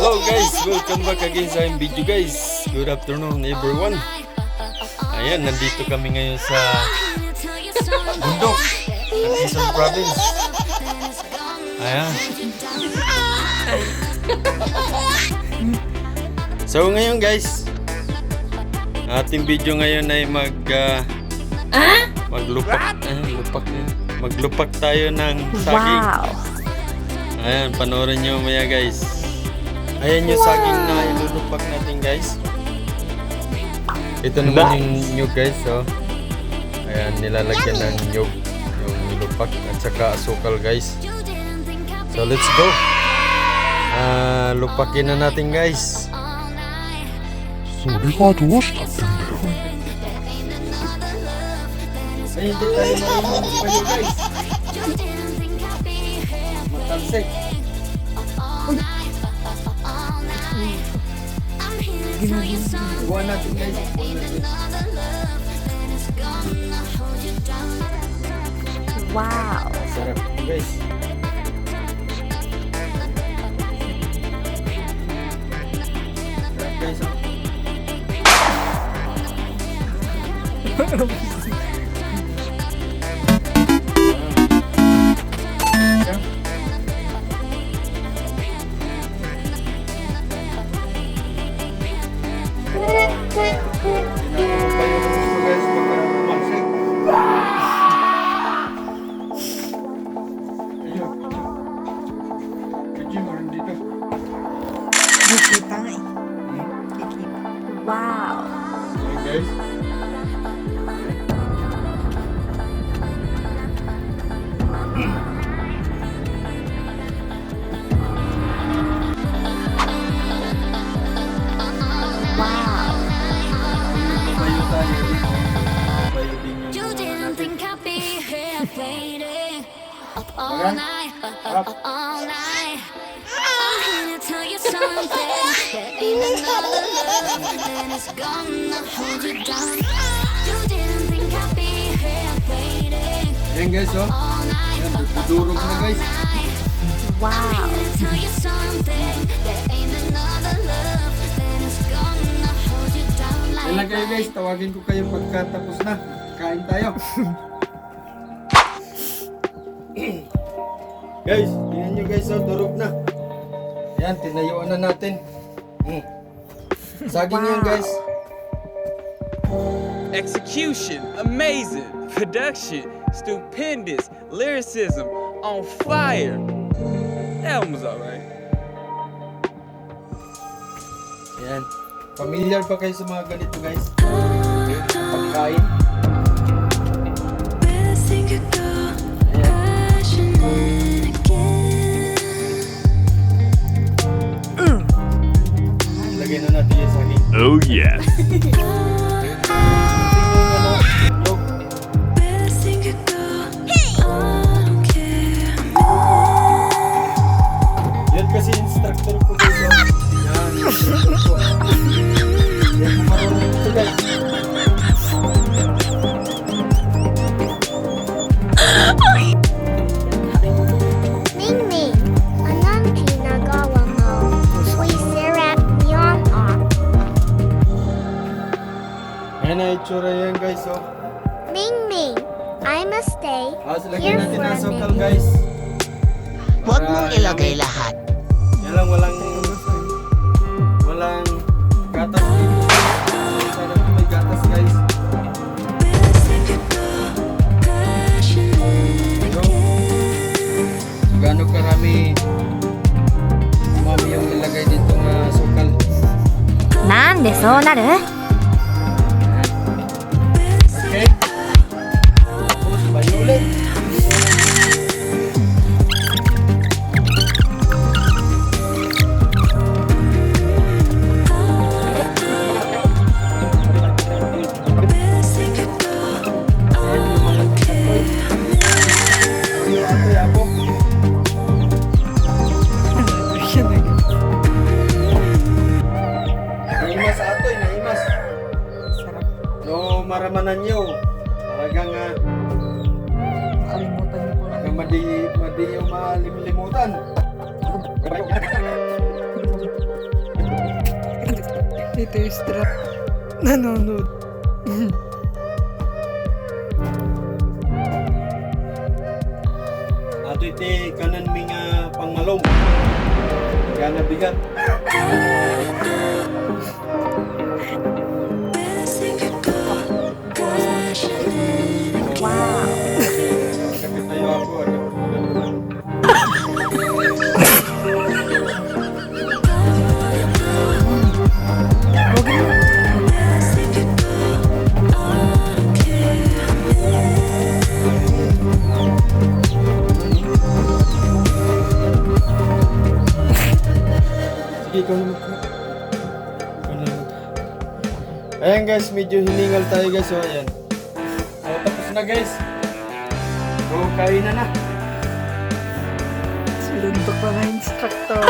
Hello guys, welcome back again sa aking video guys. Good afternoon everyone. Ayan, nandito kami ngayon sa bundok sa Quezon Province. Ayan. So ngayon guys, ating video ngayon ay maglupak tayo ng saging. Wow! Ayan, panoorin nyo maya guys. Ayan yung saging na ilulupak natin guys. Ito naman yung nyug guys. So, ayan, nilalagyan ng nyug yung nilupak at saka asukal guys. So let's go. Lupakin na natin guys. それがどうしたってんだよ。 Ay, hindi tayo marunong magpayo guys. Matalsik. Buwan natin guys. Wow! Sarap guys. Sarap guys. Nakikita nga eh. Nakikita. Wow! Guys. Wow! Payo tayo. Payo din yung You didn't think I'd be here waiting up all Okay. night, up all night. I'm here to tell you something. There ain't another love, and it's gonna hold you down. You didn't think I'd be here waiting Ayan guys, oh. all night, Ayan, dudurog na guys. Wow! tell you something. There ain't another love, and it's gonna hold you down Yan lang like kayo guys, tawagin ko kayo pagkatapos na. Kain tayo. Guys, tingnan nyo guys, oh, durog na. Yan, tinayuan na natin. Saging yan guys. Execution, amazing. Production, stupendous. Lyricism, on fire. That one was alright. Yan. Familiar pa kayo sa mga ganito guys? Pagkain. Lagyan na natin yung saging. Oh yes. Yan kasi instructor ko guys. Yan. Yan marunong ito guys. Mingming, anong ginagawa mo? Uy, sirap yon ah. Ayan na itsura yan guys. Oh. Mingming, I must stay Lagyan here natin for ng a sukal minute. guys. Huwag mong ilagay lahat. Yan lang, walang gatas dito. Sana may gatas guys. So, gaano karami mami yung ilagay dito na sukal. なんでそうなる? Okay? Tapos, bayo ulit. Naimas atoy, naimas. No, maramanan nyo. Talagang Kalimutan niyo po lang. madi yung malimlimutan. ni Thirstrap. Nanonood. Ato iti kanan mi nga pangmalong. Gana bigat. Wow. Kapit tayo ako. Sige, ikaw naman po. Ikaw naman. Ayan guys, medyo hiningal tayo guys. So, ayan. So, tapos na guys. So, kain na na. Siluntok pa na instructor.